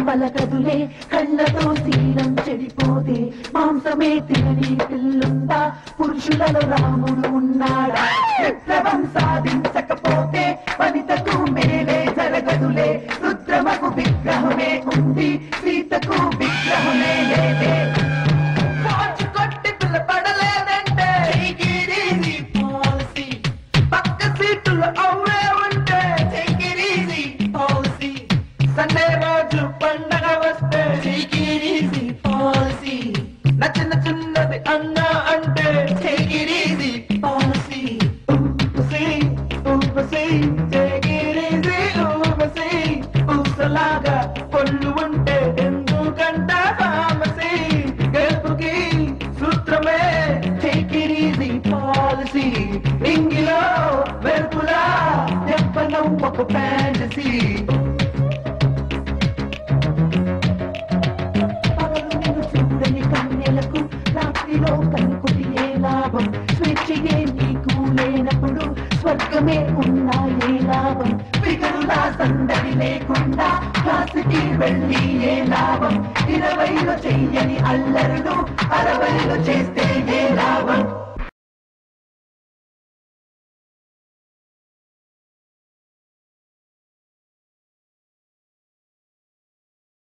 పలకదులే కళ్ళతో శీలం చెడిపోతే మాంసమే తినని పిల్లుందా పురుషులలో రాముడు ఉన్నాడా విప్లవం సాధించకపోతే వనితకు మేలే జరగదులే రుద్రమకు విగ్రహమే ఉంది సీతకు విగ్రహమే లేదే కొట్టి పిల్లపడలేదంటే పాలసీ పక్క సీటులు అవునే ఉంటే పాలసీ సండే రోజు పండగ వస్తే పాలసీ నచ్చిన చిన్నది అన్నా అంటే పాలసీ ఊసలాగా పొల్లు ఉంటే ఎందుకంట ఫామసీ గెలుపుకి సూత్రమే పాలసీ ఇంగిలో వెలుపులా చెప్పనం ఒక ఫ్యాంటసీ చూడని కన్యలకు రాత్రిలో కనుకుటి ఏ లాభం స్వేచ్ఛయే నీకు లేన సుఖమే ఉన్నా ఏ లాభం ఫిగరులా సందడి లేకుండా క్లాసుకి వెళ్ళి ఏ లాభం 20లో చెయ్యని అల్లరులు 60లో చేస్తే